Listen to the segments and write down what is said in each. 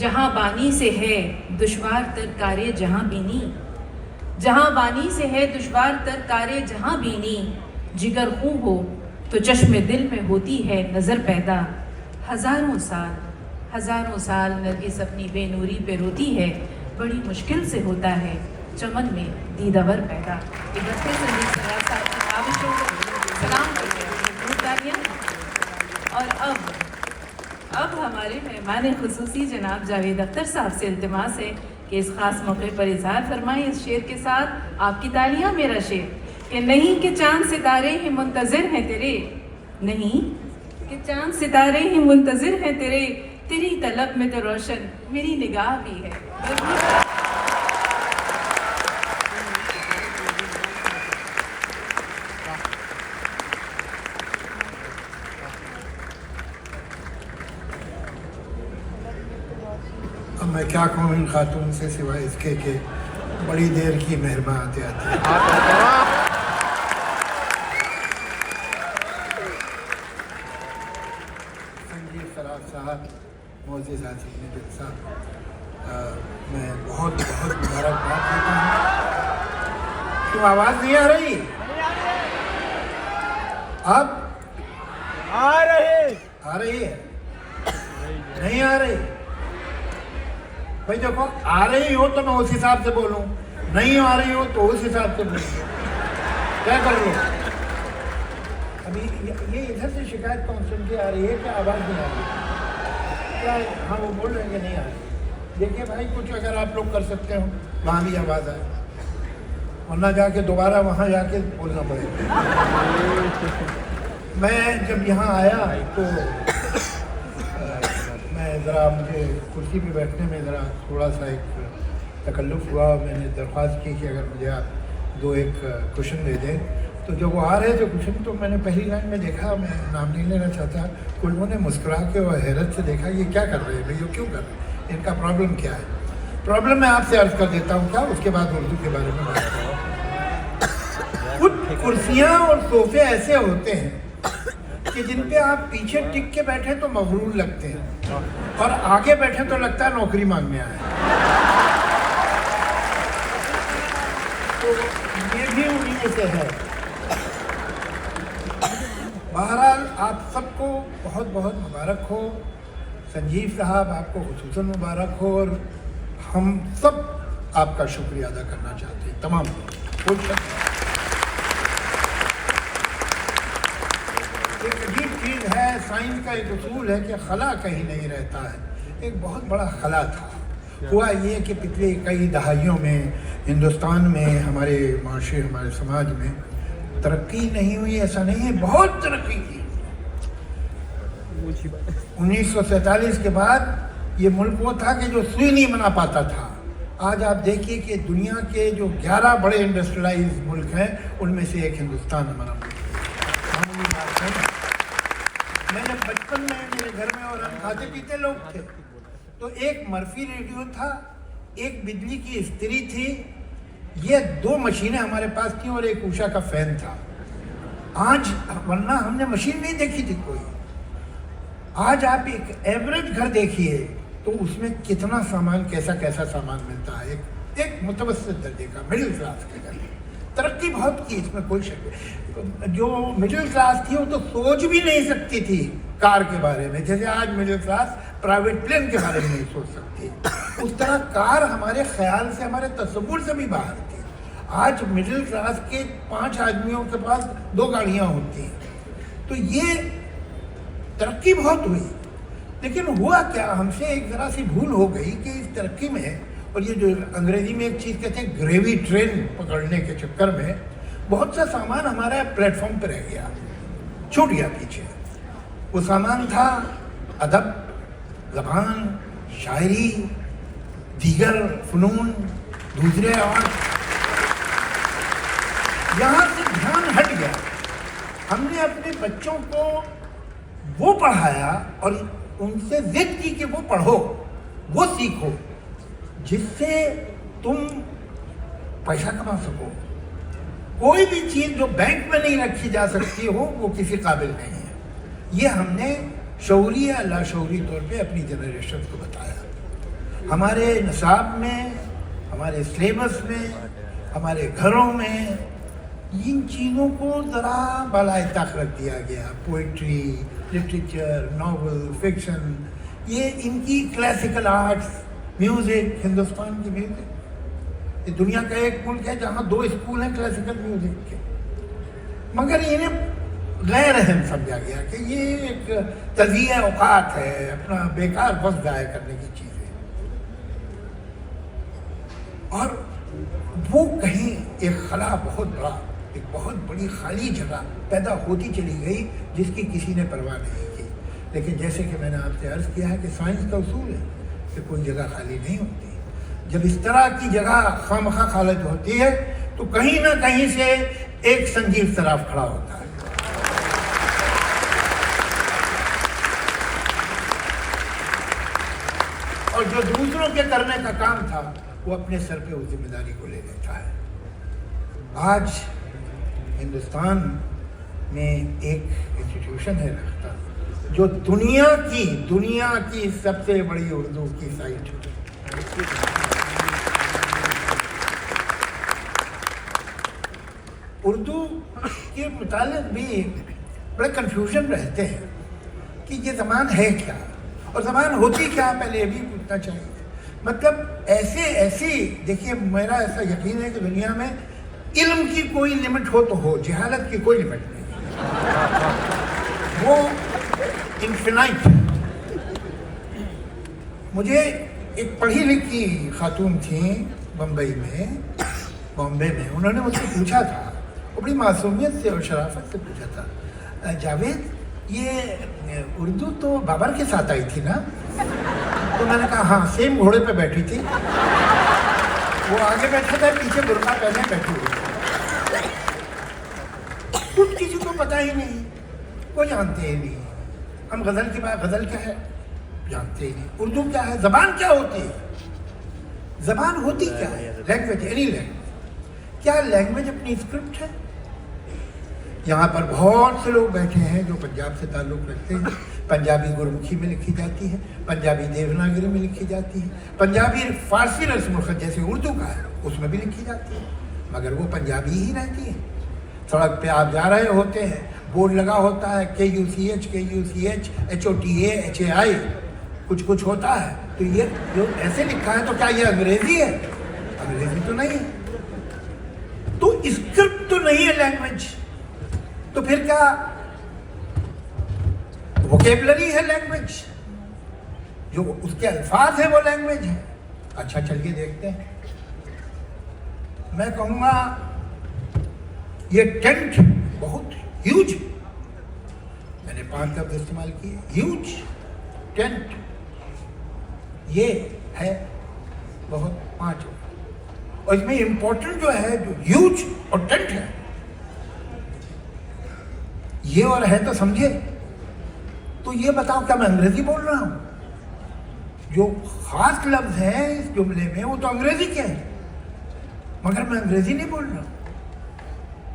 जहाँ बानी से है दुश्वार तर कार्य जहाँ बीनी, जहाँ बानी से है दुश्वार तर कार्य जहाँ बीनी, जिगर खूं हो तो चश्मे दिल में होती है नज़र पैदा। हज़ारों साल नरगिस अपनी बेनूरी पे रोती है, बड़ी मुश्किल से होता है चमन में दीदावर पैदा। एक बार फिर संदीप सराफ साहब की काविशों को सलाम करते हैं। और अब हमारे मेहमान खुसूसी जनाब जावेद अख्तर साहब से इल्तिमास है कि इस खास मौके पर इजहार फरमाएं इस शेर के साथ। आपकी तालियां मेरा शेर कि नहीं कि चांद सितारे ही मुंतज़िर हैं तेरे, नहीं कि चांद सितारे ही मुंतज़िर हैं तेरे, तेरी तलब में तो रोशन मेरी निगाह भी है। अब मैं क्या कहूँ इन खातून से सिवाय इसके कि बड़ी देर की मेहरबान आते आते संजीव सराफ साहब, मोअज़्ज़िज़ आज़ीज़ नज़ीर साहब, मैं बहुत बहुत मुबारकबाद देता हूँ। क्यों आवाज़ नहीं आ रही? अब आ रही है? नहीं आ रही? भाई देखो, आ रही हो तो मैं उस हिसाब से बोलूं, नहीं आ रही हो तो उस हिसाब से बोलूं, क्या कर लो। अभी ये इधर से शिकायत कौन सुन के आ रही है कि आवाज़ नहीं आ रही? क्या? हाँ, वो बोल रहे हैं कि नहीं आ रही। देखिए भाई, कुछ अगर आप लोग कर सकते हो वहाँ भी आवाज़ आए, वरना जाके दोबारा वहाँ जाके बोलना पड़ेगा। मैं जब यहाँ आया तो ज़रा मुझे कुर्सी पे बैठने में ज़रा थोड़ा सा एक तकल्लुफ़ हुआ। मैंने दरख्वास्त की कि अगर मुझे आप दो एक क्वेश्चन दे दें। तो जब वो आ रहे थे क्वेश्चन, तो मैंने पहली लाइन में देखा, मैं नाम नहीं लेना चाहता, कुछ लोगों ने मुस्कुरा के और हैरत से देखा, ये क्या कर रहे हैं भाई, ये क्यों कर रहे हैं, इनका प्रॉब्लम क्या है। प्रॉब्लम मैं आपसे अर्ज़ कर देता हूँ क्या, उसके बाद उर्दू के बारे में बताता हूँ। कुछ कुर्सियाँ और सोफे ऐसे होते हैं कि जिन पे आप पीछे टिक के बैठे तो मगरूर लगते हैं, और आगे बैठे तो लगता है नौकरी मांगने आए। तो ये भी उन्हीं से है। बहरहाल आप सबको बहुत बहुत मुबारक हो। संजीव साहब, आपको खुसूसन मुबारक हो, और हम सब आपका शुक्रिया अदा करना चाहते हैं, तमाम लोग। एक अजीब चीज़ है, साइंस का एक उसूल है कि खला कहीं नहीं रहता है। एक बहुत बड़ा खला था। हुआ ये कि पिछले कई दहाइयों में हिंदुस्तान में, हमारे माशरे, हमारे समाज में तरक्की नहीं हुई, ऐसा नहीं है, बहुत तरक्की की। 1947 के बाद ये मुल्क वो था कि जो सुई नहीं बना पाता था। आज आप देखिए कि दुनिया के जो 11 बड़े इंडस्ट्रियलाइज मुल्क हैं, उनमें से एक हिंदुस्तान हमारा मुल्क है। मैंने बचपन में मेरे घर में, और हम खाते पीते लोग थे, तो एक मर्फी रेडियो था, एक बिजली की इस्त्री थी, ये 2 मशीनें हमारे पास थी, और एक उषा का फैन था। आज, वरना हमने मशीन नहीं देखी थी कोई। आज आप एक एवरेज घर देखिए तो उसमें कितना सामान, कैसा कैसा सामान मिलता है। एक मुतवस्सित दर्जे का, मिडिल क्लास के घर। तरक्की बहुत की, इसमें कोई शक नहीं। जो मिडिल क्लास थी वो तो सोच भी नहीं सकती थी कार के बारे में, जैसे आज मिडिल क्लास प्राइवेट प्लेन के बारे में नहीं सोच सकती। उस तरह कार हमारे ख्याल से, हमारे तस्वुर से भी बाहर थी। आज मिडिल क्लास के 5 आदमियों के पास 2 गाड़ियाँ होती हैं। तो ये तरक्की बहुत हुई। लेकिन हुआ क्या, हमसे एक ज़रा सी भूल हो गई कि इस तरक्की में, और ये जो अंग्रेजी में एक चीज़ कहते हैं ग्रेवी ट्रेन पकड़ने के चक्कर में, बहुत सा सामान हमारा प्लेटफॉर्म पर रह गया, छूट गया पीछे। वो सामान था अदब, ज़बान, शायरी, दीगर फ़नून, दूसरे आर्ट। यहाँ से ध्यान हट गया। हमने अपने बच्चों को वो पढ़ाया और उनसे जिद की कि वो पढ़ो, वो सीखो, जिससे तुम पैसा कमा सको। कोई भी चीज़ जो बैंक में नहीं रखी जा सकती हो, वो किसी काबिल नहीं है। ये हमने शौरी या लाशौरी तौर पे अपनी जनरेशन को बताया। हमारे निसाब में, हमारे सिलेबस में, हमारे घरों में इन चीज़ों को ज़रा बालाए ताक रख दिया गया। पोइट्री, लिटरेचर, नॉवल, फिक्शन, ये इनकी क्लासिकल आर्ट्स, म्यूज़िक, हिंदुस्तान की म्यूज़िक, ये दुनिया का एक मुल्क है जहाँ 2 स्कूल हैं क्लासिकल म्यूज़िक के, मगर इन्हें गैर अहम समझा गया कि ये एक तज़िया औकात है, अपना बेकार वक्त ज़ाया करने की चीज़ है। और वो कहीं एक खला बहुत बड़ा, एक बहुत बड़ी खाली जगह पैदा होती चली गई जिसकी किसी ने परवाह नहीं की। लेकिन जैसे कि मैंने आपसे अर्ज़ किया है कि साइंस का उसूल है कि कोई जगह खाली नहीं होती। जब इस तरह की जगह खामखा खाली होती है तो कहीं ना कहीं से एक संजीव सराफ खड़ा होता है। और जो दूसरों के करने का काम था वो अपने सर पे उस जिम्मेदारी को ले लेता है। आज हिंदुस्तान में एक इंस्टीट्यूशन है रखता जो दुनिया की सबसे बड़ी उर्दू की साइट है। उर्दू के मुतालिक भी बड़े कंफ्यूजन रहते हैं कि ये ज़बान है क्या और ज़बान होती क्या, पहले ये भी पूछना चाहिए। मतलब ऐसे देखिए, मेरा ऐसा यकीन है कि दुनिया में इल्म की कोई लिमिट हो तो हो, जहालत की कोई लिमिट नहीं, वो इन्फिनाइट। मुझे एक पढ़ी लिखी खातून थी बॉम्बे में, उन्होंने मुझसे पूछा था, वो बड़ी मासूमियत से और शराफत से पूछा था, जावेद ये उर्दू तो बाबर के साथ आई थी ना? तो मैंने कहा हाँ, सेम घोड़े पे बैठी थी, वो आगे बैठा था, पीछे बुर्का पहने बैठी हुई। कुछ किसी को पता ही नहीं, वो जानते ही नहीं। हम गज़ल की बात, गज़ल क्या है जानते ही नहीं, उर्दू क्या है, ज़बान क्या होती है, ज़बान होती क्या है, लैंग्वेज, एनी लैंग्वेज। क्या लैंग्वेज अपनी स्क्रिप्ट है? यहाँ पर बहुत से लोग बैठे हैं जो पंजाब से ताल्लुक़ रखते हैं। पंजाबी गुरमुखी में लिखी जाती है, पंजाबी देवनागरी में लिखी जाती है, पंजाबी फ़ारसी रस्म जैसे उर्दू का है उसमें भी लिखी जाती है, मगर वो पंजाबी ही रहती है। सड़क पे आप जा रहे होते हैं, बोर्ड लगा होता है KUCH, HOTA, HAI, कुछ होता है, तो ये जो ऐसे लिखा है तो क्या ये अंग्रेजी है? अंग्रेजी तो नहीं है, तो स्क्रिप्ट तो नहीं है लैंग्वेज, तो फिर क्या वोकेबलरी है लैंग्वेज, जो उसके अल्फाज है वो लैंग्वेज है। अच्छा चलिए देखते हैं। मैं कहूँगा ये टेंट बहुत ह्यूज, मैंने 5 लफ्ज़ इस्तेमाल किए, ह्यूज टेंट, ये है बहुत 5, और इसमें इम्पोर्टेंट जो है, जो ह्यूज और टेंट है, ये और है तो समझे। तो ये बताओ क्या मैं अंग्रेजी बोल रहा हूँ? जो खास लफ्ज़ है इस जुमले में वो तो अंग्रेजी के हैं, मगर मैं अंग्रेजी नहीं बोल रहा हूँ,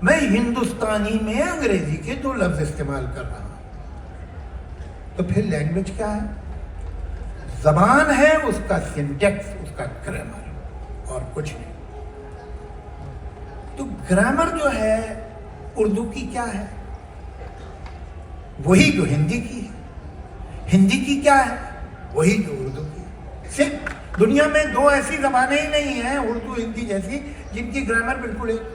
मैं हिंदुस्तानी में अंग्रेजी के 2 लफ्ज़ इस्तेमाल कर रहा हूँ। तो फिर लैंग्वेज क्या है? ज़बान है, उसका सिंटेक्स, उसका ग्रामर, और कुछ नहीं। तो ग्रामर जो है उर्दू की क्या है? वही जो हिंदी की है। हिंदी की क्या है? वही जो उर्दू की है। सिर्फ दुनिया में 2 ऐसी ज़बानें ही नहीं हैं, उर्दू हिंदी जैसी, जिनकी ग्रामर बिल्कुल एक।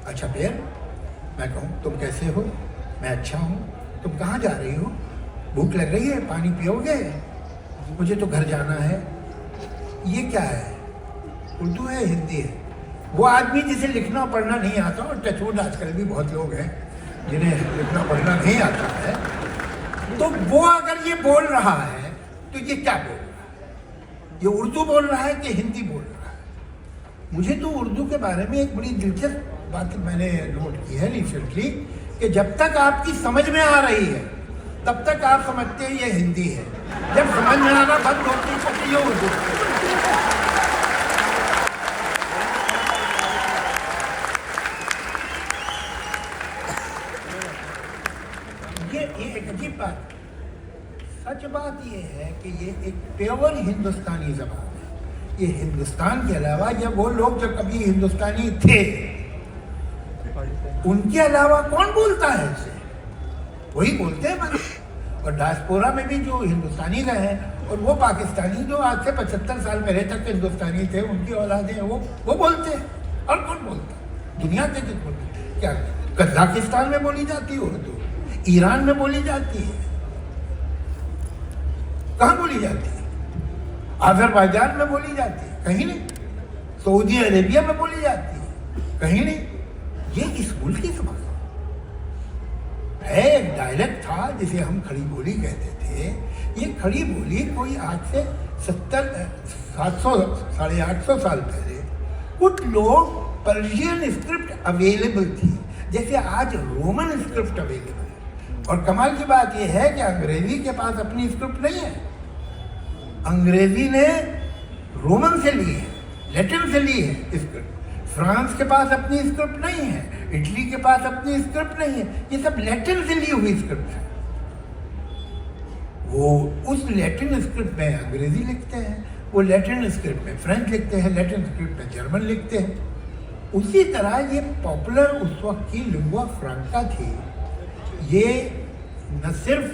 अच्छा फिर मैं कहूँ तुम कैसे हो? मैं अच्छा हूँ। तुम कहाँ जा रही हो? भूख लग रही है, पानी पियोगे? मुझे तो घर जाना है। ये क्या है? उर्दू है, हिंदी है। वो आदमी जिसे लिखना पढ़ना नहीं आता, और टचवुड आजकल भी बहुत लोग हैं जिन्हें लिखना पढ़ना नहीं आता है, तो वो अगर ये बोल रहा है तो ये क्या बोल रहा है? ये उर्दू बोल रहा है कि हिंदी बोल रहा है? मुझे तो उर्दू के बारे में एक बड़ी दिलचस्प बात मैंने नोट की है रिसेंटली, कि जब तक आपकी समझ में आ रही है तब तक आप समझते हैं ये हिंदी है, जब समझ में आना बंद होती है तो ये उर्दू है। ये एक अजीब बात, सच बात ये है कि ये एक प्योर हिंदुस्तानी ज़बान है। ये हिंदुस्तान के अलावा या वो लोग जो कभी हिंदुस्तानी थे उनके अलावा कौन बोलता है इसे? वही बोलते हैं बस। और डायस्पोरा में भी जो हिंदुस्तानी रहे हैं और वो पाकिस्तानी जो आज से 75 साल पहले तक हिंदुस्तानी थे, उनकी औलादे हैं, वो बोलते हैं। और कौन बोलता है? दुनिया के किस बोलते हैं? क्या कजाकिस्तान में बोली जाती है उर्दू, ईरान में बोली जाती है, कहाँ बोली जाती है? अजरबैजान में बोली जाती है, कहीं नहीं। सऊदी अरेबिया में बोली जाती है, कहीं नहीं। ये इस मुल्क की ज़बान है। एक डायलेक्ट था जिसे हम खड़ी बोली कहते थे। ये खड़ी बोली कोई आज से 700-850 साल पहले कुछ लोग पर्शियन स्क्रिप्ट अवेलेबल थी, जैसे आज रोमन स्क्रिप्ट अवेलेबल है। और कमाल की बात यह है कि अंग्रेजी के पास अपनी स्क्रिप्ट नहीं है। अंग्रेजी ने रोमन से ली है, लैटिन से ली है स्क्रिप्ट। फ्रांस के पास अपनी स्क्रिप्ट नहीं है, इटली के पास अपनी स्क्रिप्ट नहीं है। ये सब लैटिन से ली हुई स्क्रिप्ट है। वो उस लैटिन स्क्रिप्ट में अंग्रेजी लिखते हैं, वो लैटिन स्क्रिप्ट में फ्रेंच लिखते हैं, लैटिन स्क्रिप्ट में जर्मन लिखते हैं। उसी तरह ये पॉपुलर उस वक्त की लिंगुआ फ्रांका थी। ये न सिर्फ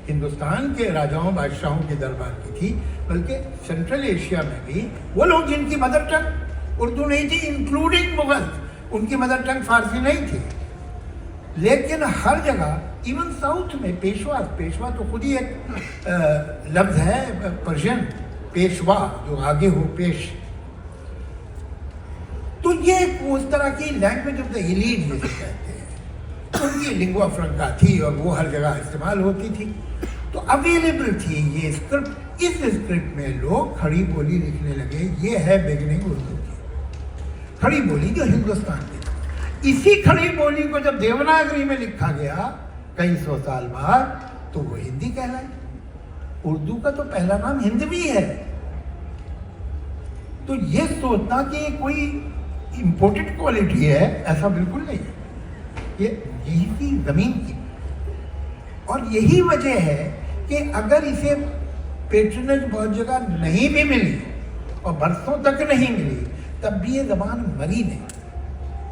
हिंदुस्तान के राजाओं बादशाहों के दरबार की थी, बल्कि सेंट्रल एशिया में भी वो लोग जिनकी मदर टंग उर्दू नहीं थी, इंक्लूडिंग मुगल, उनकी मदर टंग फारसी नहीं थी। लेकिन हर जगह, इवन साउथ में पेशवा तो खुद ही एक लफ्ज है पर्शियन, पेशवा जो आगे हो, पेश। तो ये उस तरह की लैंग्वेज ऑफ द एलीट जिसे कहते हैं, उनकी लिंगुआ फ्रंका थी और वो हर जगह इस्तेमाल होती थी। तो अवेलेबल थी ये स्क्रिप्ट। इस स्क्रिप्ट में लोग खड़ी बोली लिखने लगे। ये है बिगनिंग उर्दू की खड़ी बोली जो हिंदुस्तान की। इसी खड़ी बोली को जब देवनागरी में लिखा गया कई सौ साल बाद, तो वो हिंदी कहलाई। उर्दू का तो पहला नाम हिंदवी है। तो ये सोचना कि ये कोई इंपोर्टेड क्वालिटी है, ऐसा बिल्कुल नहीं है। ये यही थी जमीन की। और यही वजह है कि अगर इसे पेट्रनेज बहुत जगह नहीं भी मिली और बरसों तक नहीं मिली, तब भी ये ज़बान मरी नहीं,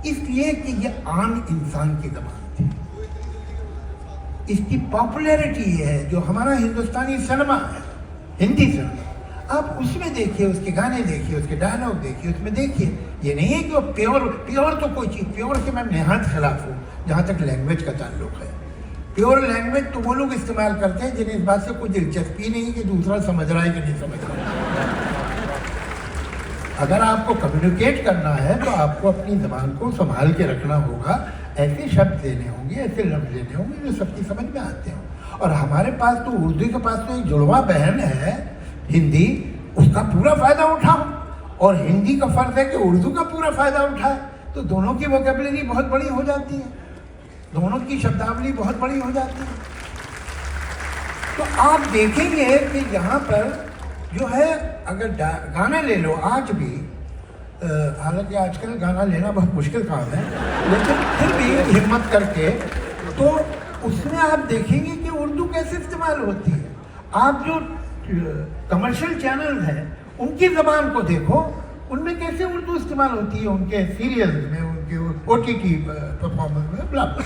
इसलिए कि ये आम इंसान की ज़बान थी। इसकी पॉपुलैरिटी है जो हमारा हिंदुस्तानी सिनेमा है, हिंदी सिनेमा, आप उसमें देखिए, उसके गाने देखिए, उसके डायलॉग देखिए, उसमें देखिए। ये नहीं है कि वो प्योर तो कोई चीज़, प्योर से मैं नेहात खिलाफ हूँ जहाँ तक लैंग्वेज का ताल्लुक है। प्योर लैंग्वेज तो वो लोग इस्तेमाल करते हैं जिन्हें इस बात से कोई दिलचस्पी नहीं कि दूसरा समझ रहा है कि नहीं समझ रहा है। अगर आपको कम्युनिकेट करना है तो आपको अपनी ज़बान को संभाल के रखना होगा। ऐसे शब्द देने होंगे, ऐसे लफ्ज़ देने होंगे जो सबकी समझ में आते हों। और हमारे पास तो उर्दू के पास तो एक जुड़वा बहन है हिंदी, उसका पूरा फ़ायदा उठाओ। और हिंदी का फ़र्ज़ है कि उर्दू का पूरा फ़ायदा उठाए। तो दोनों की वोकेबलरी बहुत बड़ी हो जाती है, दोनों की शब्दावली बहुत बड़ी हो जाती है। तो आप देखेंगे कि यहाँ पर जो है, अगर गाना ले लो आज भी, हालांकि आजकल गाना लेना बहुत मुश्किल काम है, लेकिन फिर भी हिम्मत करके, तो उसमें आप देखेंगे कि उर्दू कैसे इस्तेमाल होती है। आप जो कमर्शियल चैनल हैं उनकी ज़बान को देखो, उनमें कैसे उर्दू इस्तेमाल होती है, उनके सीरियल्स में, उनके OTT परफॉर्मेंस में, ब्ला ब्ला।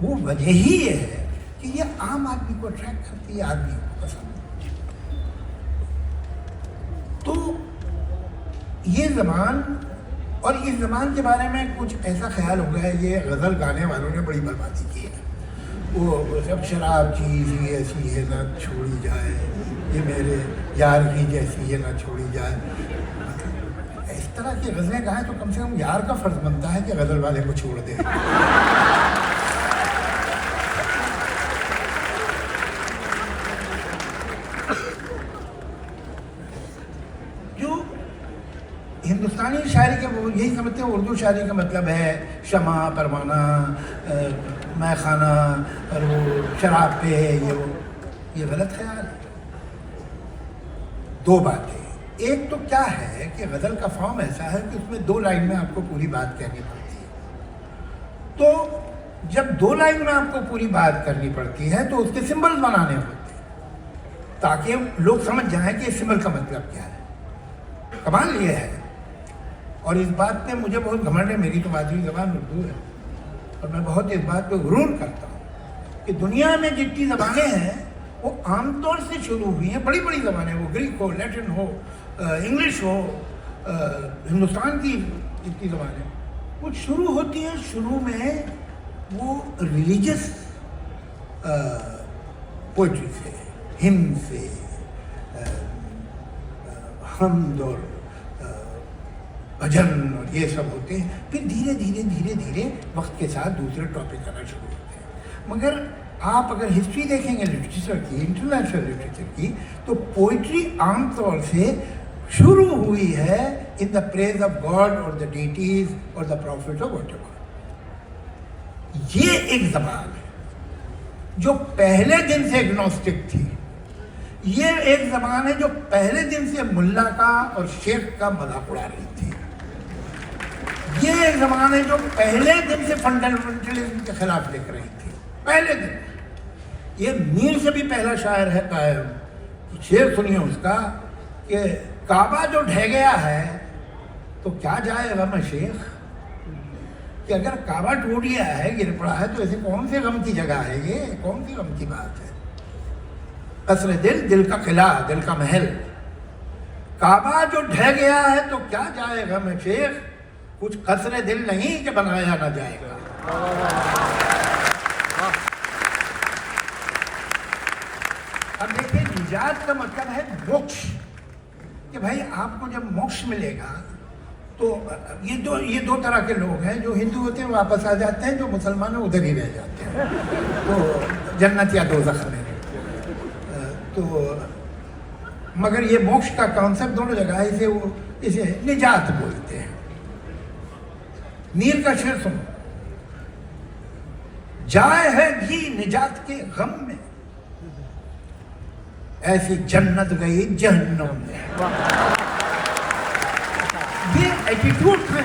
वो वजह ही ये है कि ये आम आदमी को अट्रैक्ट करती है, आदमी को पसंद। तो ये ज़बान, और इस ज़बान के बारे में कुछ ऐसा ख्याल हो गया है, ये गज़ल गाने वालों ने बड़ी बर्बादी की है। वो सब शराब चीज़ ही ऐसी है ना छोड़ी जाए, ये मेरे यार की जैसी है ना छोड़ी जाए। इस तरह की गज़लें गाएं तो कम से कम यार का फ़र्ज़ बनता है कि गज़ल वाले को छोड़ दें। हिंदुस्तानी शायरी के वो यही समझते हैं उर्दू शायरी का मतलब है शमा, परवाना, मैं खाना और वो शराब पे है, ये गलत ख्याल है। दो बातें, एक तो क्या है कि गज़ल का फॉर्म ऐसा है कि उसमें 2 लाइन में आपको पूरी बात कहनी पड़ती है। तो जब 2 लाइन में आपको पूरी बात करनी पड़ती है तो उसके सिंबल्स बनाने होते हैं ताकि लोग समझ जाएं कि सिंबल का मतलब क्या है। कमाल ये है, और इस बात पे मुझे बहुत घमंड है, मेरी तो मातृ ज़बान उर्दू है और मैं बहुत इस बात पे गुरूर करता हूँ कि दुनिया में जितनी ज़बानें हैं वो आमतौर से शुरू हुई हैं, बड़ी बड़ी ज़बानें, वो ग्रीक हो, लैटिन हो, इंग्लिश हो, हिंदुस्तान की जितनी ज़बानें, वो शुरू होती हैं, शुरू में वो रिलीजियस पोइट्री से, हिम्न से, हमद और भजन और ये सब होते हैं। फिर धीरे धीरे धीरे धीरे वक्त के साथ दूसरे टॉपिक आना शुरू होते हैं। मगर आप अगर हिस्ट्री देखेंगे लिटरेचर की, इंटरनेशनल लिटरेचर की, तो पोइट्री आमतौर से शुरू हुई है in the praise of God और द डीटीज और द प्रॉफिट ऑफ व्हाटएवर। ये एक जबान है जो पहले दिन से एग्नोस्टिक थी। ये एक जबान है जो पहले दिन से मुल्ला का और शेख का मजाक उड़ा रही थी। ये एक जबान है जो पहले दिन से फंडामेंटलिज्म के खिलाफ लिख रही थी, पहले दिन। ये मीर से भी पहला शायर है, शेर सुनिए उसका कि काबा जो ढह गया है तो क्या जाए गम शेख, कि अगर काबा टूट गया है, गिर पड़ा है, तो ऐसे कौन से गम की जगह है, ये कौन सी गम की बात है। कसर दिल, दिल का किला, दिल का महल, काबा जो ढह गया है तो क्या जाए गम शेख, कुछ कसर दिल नहीं कि बनाया ना जाएगा। अब देखिए, निजात का मतलब है मोक्ष, कि भाई आपको जब मोक्ष मिलेगा तो ये दो तरह के लोग हैं, जो हिंदू होते हैं वापस आ जाते हैं, जो मुसलमान हैं उधर ही रह जाते हैं, तो जन्नत या दोज़ख में। तो मगर ये मोक्ष का कॉन्सेप्ट दोनों जगह है, इसे निजात बोलते हैं। मीर का शेर सुनो, जाए है भी निजात के गम में, ऐसी जन्नत गई जहन्नम में। ये एटीट्यूड है।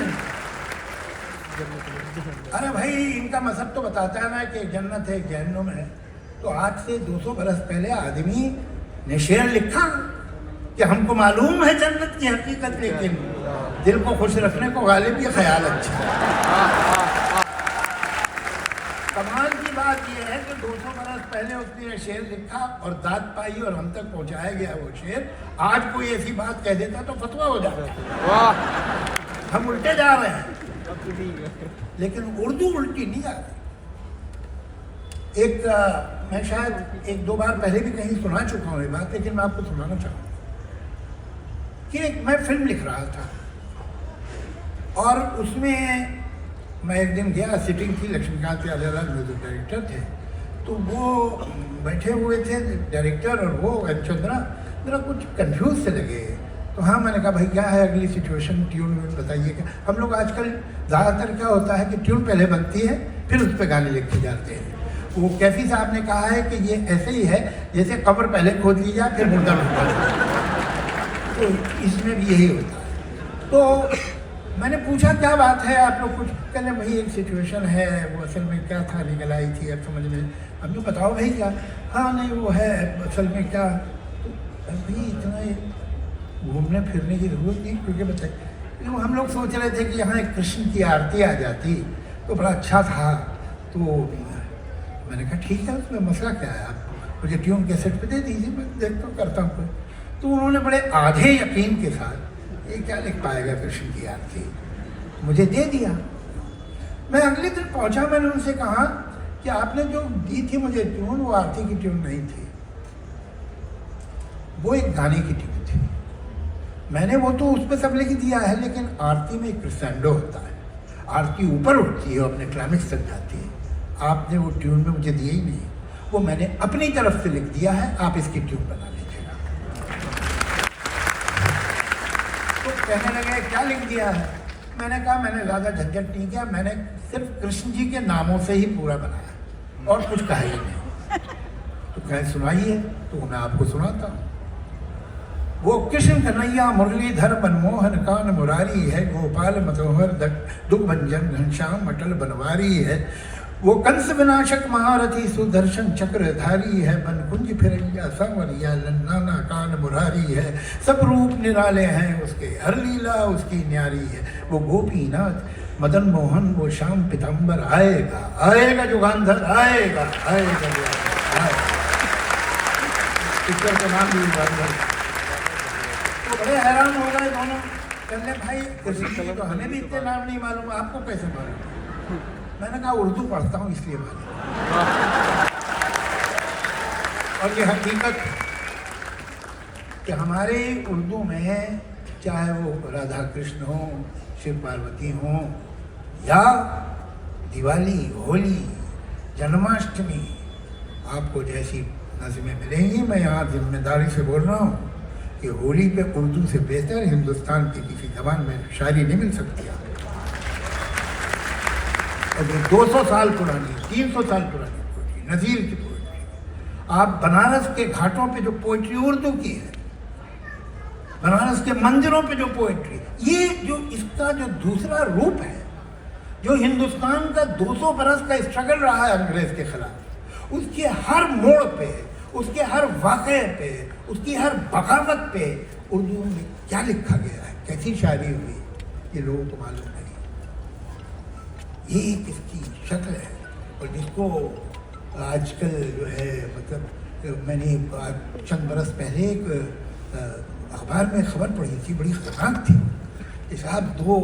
अरे भाई, इनका मजहब तो बताता है ना कि जन्नत है, जहन्नुम है। तो आज से 200 बरस पहले आदमी ने शेर लिखा कि हमको मालूम है जन्नत की हकीकत, लेकिन दिल को खुश रखने को गालिब ये ख्याल अच्छा। कमाल की बात यह है कि 200 बरस पहले उसने शेर लिखा और दाद पाई और हम तक पहुंचाया गया वो शेर। आज कोई ऐसी बात कह देता तो फतवा हो जाता। हम उल्टे जा रहे हैं, लेकिन उर्दू उल्टी नहीं जा रही। मैं शायद 1-2 बार पहले भी कहीं सुना चुका हूँ ये बात, लेकिन मैं आपको सुनाना चाहूँगा कि मैं फिल्म लिख रहा था और उसमें मैं एक दिन गया, सिटिंग थी, लक्ष्मीकांत यादव म्यूजिक डायरेक्टर थे, तो वो बैठे हुए थे डायरेक्टर और वो चंद्रा, मेरा कुछ कंफ्यूज से लगे। तो हाँ, मैंने कहा भाई क्या है अगली सिचुएशन, ट्यून बताइए। क्या हम लोग आजकल ज़्यादातर क्या होता है कि ट्यून पहले बनती है फिर उस पर गाने लिखे जाते हैं। वो कैफी साहब ने कहा है कि ये ऐसे ही है जैसे कब्र पहले खोद ली जाए फिर मुर्दा ढूंढा जाए, तो इसमें भी यही होता है। तो मैंने पूछा क्या बात है, आप लोग कुछ कहने, भाई एक सिचुएशन है, वो असल में क्या था निकल आई थी, अब समझ में। हम लोग बताओ भाई क्या, हाँ नहीं वो है असल में क्या। तो अभी इतना घूमने फिरने की जरूरत नहीं, क्योंकि बताइए हम लोग सोच रहे थे कि यहाँ एक कृष्ण की आरती आ जाती तो बड़ा अच्छा था। तो मैंने कहा ठीक है, उसमें मसला क्या है, आप मुझे ट्यून कैसेट पे दे दीजिए, मैं देखता हूँ करता हूँ। तो उन्होंने बड़े आधे यकीन के साथ, ये क्या लिख पाएगा कृष्ण की आरती, मुझे दे दिया। मैं अगले दिन पहुंचा, मैंने उनसे कहा कि आपने जो दी थी मुझे ट्यून, वो आरती की ट्यून नहीं थी, वो एक गाने की ट्यून थी। मैंने वो तो उस पर सब लिख दिया है, लेकिन आरती में एक क्रिसेंडो होता है, आरती ऊपर उठती है, अपने क्लाइमेक्स तक जाती है। आपने वो ट्यून में मुझे दिया ही नहीं, वो मैंने अपनी तरफ से लिख दिया है, आप इसकी ट्यून बना लीजिएगा। तो कहने लगे क्या लिख दिया है। मैंने कहा मैंने ज़्यादा झंझट नहीं किया, मैंने सिर्फ कृष्ण जी के नामों से ही पूरा बनाया और कुछ कहा ही नहीं। तो कहें सुनाइए, तो मैं आपको सुनाता हूँ। वो कृष्ण कन्हैया मुरलीधर मनमोहन कान मुरारी है, गोपाल मतोहर दुख भंजन घनश्याम अटल बनवारी है। वो कंस विनाशक महारथी सुदर्शन चक्रधारी है, बन कुंज फिरैया सांवरिया नाना कान मुरारी है, सब रूप निराले हैं उसके, हर लीला उसकी न्यारी है। वो गोपीनाथ मदन मोहन वो श्याम पीताम्बर आएगा, आएगा जुगांधर आएगा, आएगा आएगा। पिक्चर का नाम भी जुगांधर। तो बड़े हैरान हो गए दोनों, कहने भाई कृष्ण जी तो हमें भी इतने नाम नहीं मालूम, आपको कैसे मालूम? मैंने कहा उर्दू पढ़ता हूँ इसलिए मालूम। और ये हकीकत कि हमारे उर्दू में चाहे वो राधा कृष्ण हो, शिव पार्वती हो, या दिवाली, होली, जन्माष्टमी, आपको जैसी नज़में मिलेंगी, मैं यहाँ जिम्मेदारी से बोल रहा हूँ कि होली पे उर्दू से बेहतर हिंदुस्तान की किसी ज़बान में शायरी नहीं मिल सकती है। और 200 साल पुरानी, 300 साल पुरानी पोइट्री, नज़ीर की पोइट्री, आप बनारस के घाटों पे जो पोइट्री उर्दू की है, बनारस के मंदिरों पे जो पोइट्री, ये जो इसका जो दूसरा रूप है, जो हिंदुस्तान का 200 बरस का स्ट्रगल रहा है अंग्रेज के खिलाफ, उसके हर मोड़ पे, उसके हर वाक़े पे, उसकी हर बगावत पे उर्दू में क्या लिखा गया है, कैसी शायरी हुई, ये लोगों को मालूम नहीं। ये एक इसकी शक्ल है। और जिसको आजकल जो है, मतलब मैंने चंद बरस पहले एक अखबार में खबर पढ़ी थी, बड़ी खतरनाक थी कि साहब 2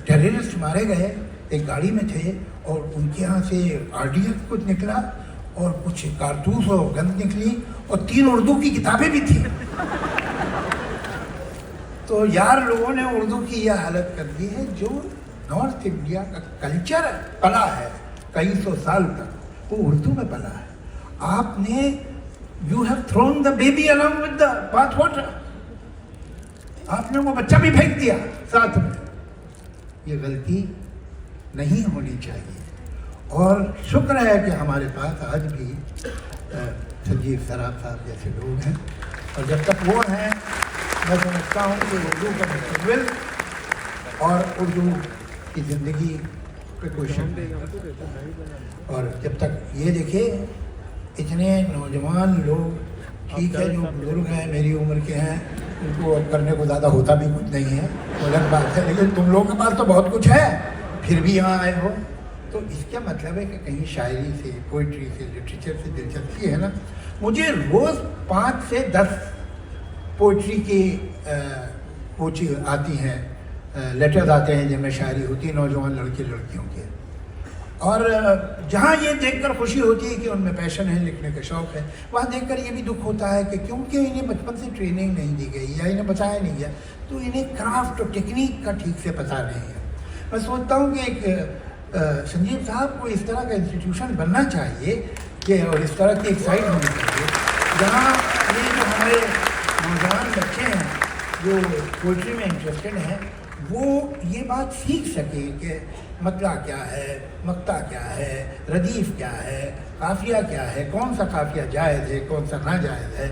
टेररिस्ट मारे गए, एक गाड़ी में थे और उनके यहाँ से RDF कुछ निकला और कुछ कारतूस और गंद निकली और 3 उर्दू की किताबें भी थी। तो यार लोगों ने उर्दू की यह हालत कर दी है, जो नॉर्थ इंडिया का कल्चर पला है कई सौ साल तक, वो उर्दू में पला है। आपने you have thrown the baby along with the bath water, आपने वो बच्चा भी फेंक दिया साथ में। ये गलती नहीं होनी चाहिए। और शुक्र है कि हमारे पास आज भी संजीव सराफ साहब जैसे लोग हैं, और जब तक वो हैं मैं समझता हूँ कि उर्दू का मुस्तकबिल और उर्दू की ज़िंदगी पे कोई शक नहीं। और जब तक ये देखिए इतने नौजवान लोग, ठीक है जो बुजुर्ग हैं मेरी उम्र के हैं, उनको करने को ज़्यादा होता भी कुछ नहीं है, वो अलग बात है, लेकिन तुम लोगों के पास तो बहुत कुछ है, फिर भी यहाँ आए हो, तो इसका मतलब है कि कहीं शायरी से, पोइट्री से, लिटरेचर से दिलचस्पी है ना। मुझे रोज़ 5 से 10 पोइट्री की पोची आती हैं, लेटर्स आते हैं जिनमें शायरी होती है नौजवान लड़के लड़कियों के, और जहाँ ये देखकर खुशी होती है कि उनमें पैशन है, लिखने का शौक़ है, वहाँ देखकर ये भी दुख होता है कि क्योंकि इन्हें बचपन से ट्रेनिंग नहीं दी गई या इन्हें बताया नहीं गया, तो इन्हें क्राफ्ट और टेक्निक का ठीक से पता नहीं है। मैं सोचता हूँ कि एक संजीव साहब को इस तरह का इंस्टीट्यूशन बनना चाहिए कि, और इस तरह की एक साइट होनी चाहिए जहाँ ये जो हमारे नौजवान बच्चे हैं जो पोइट्री में इंटरेस्टेड हैं, वो ये बात सीख सके कि मतला क्या है, मक्ता क्या है, रदीफ़ क्या है, काफ़िया क्या है, कौन सा काफ़िया जायज़ है, कौन सा नाजायज़ है,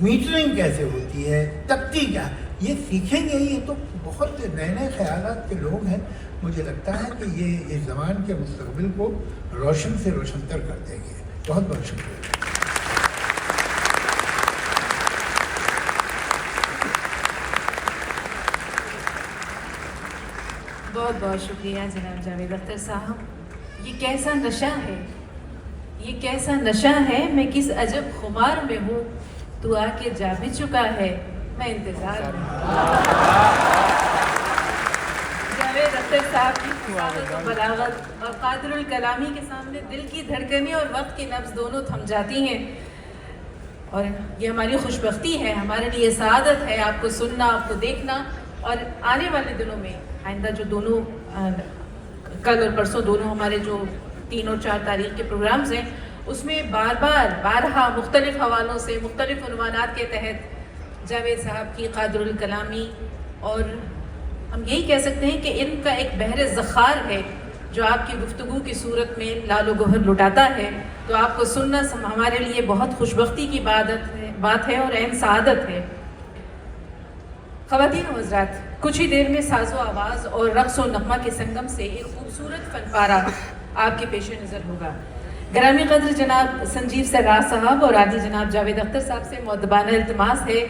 मीटरिंग कैसे होती है, तख्ती क्या, ये सीखेंगे। ये तो बहुत नए नए ख्यालात के लोग हैं। मुझे लगता है कि ये इस ज़बान के मुस्तक़बिल को रोशन से रोशनतर कर देंगे। बहुत बहुत शुक्रिया। बहुत बहुत शुक्रिया जनाब जावेद अख्तर साहब। ये कैसा नशा है, ये कैसा नशा है, मैं किस अजब खुमार में हूँ, तू आके जा भी चुका है, मैं इंतज़ार में। जावेद अख्तर साहब की फसादत और बलागत और कादिरुल कलामी के सामने दिल की धड़कनें और वक्त की नब्ज़ दोनों थम जाती हैं। और ये हमारी खुशबख्ती है, हमारे लिए सआदत है आपको सुनना, आपको देखना। और आने वाले दिनों में आइंदा जो दोनों कल और परसों दोनों हमारे जो 3 और 4 तारीख के प्रोग्राम्स हैं, उसमें बारहा मुख्तलिफ हवालों से मुख्तलिफ उन्वानात के तहत जावेद साहब की कादिरुल कलामी, और हम यही कह सकते हैं कि इनका एक बहर ज़ख़ार है जो आपकी गुफ्तगू की सूरत में लालो गोहर लुटाता है। तो आपको सुनना हमारे लिए बहुत खुशबख्ती की बात है और ऐन सआदत है। ख़वातीन व हज़रात, कुछ ही देर में साज़ो आवाज़ और रक़्स व नग़मा के संगम से एक खूबसूरत फनपारा आपके पेश नज़र होगा। ग्रामी कद्र जनाब संजीव सरराज साहब और आदि जनाब जावेद अख्तर साहब से मुअद्दबाना इल्तिमास है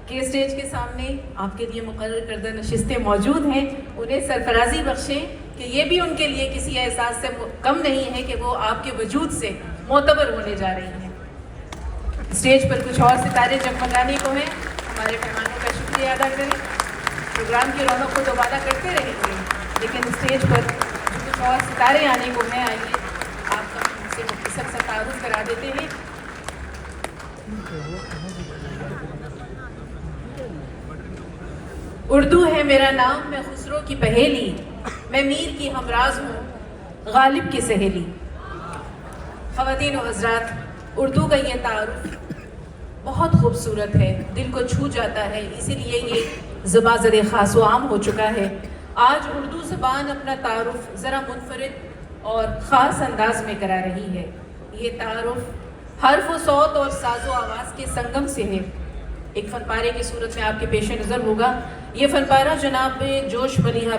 कि स्टेज के सामने आपके लिए मुकर्रर करदा नशिस्तें मौजूद हैं, उन्हें सरफराजी बख्शें कि ये भी उनके लिए किसी एहसास से कम नहीं है कि वो आपके वजूद से मोतबर होने जा रही हैं। स्टेज पर कुछ और सितारे जगमगाने को हैं, हमारे मेहमानों का शुक्रिया अदा करें। प्रोग्राम की रौनक को दोबारा करते रहेंगे, लेकिन स्टेज पर कुछ और सितारे आने को हैं। आइए आपका उनसे मुख्तसर सा तारुफ करा देते हैं। उर्दू है मेरा नाम, मैं खुसरो की पहेली, मैं मीर की हमराज हूँ गालिब की सहेली। ख़वातीन और हज़रात, उर्दू का ये तारुफ बहुत खूबसूरत है, दिल को छू जाता है, इसीलिए ये ज़बान ज़रे ख़ास व आम हो चुका है। आज उर्दू ज़बान अपना तारुफ ज़रा मुनफरिद और ख़ास अंदाज में करा रही है। ये तारुफ हर्फ व सौत और साज़ो आवाज़ के संगम से है। एक फनपारे की सूरत में आपके पेश नज़र होगा। ये फनपारा जनाब जोश मलिहा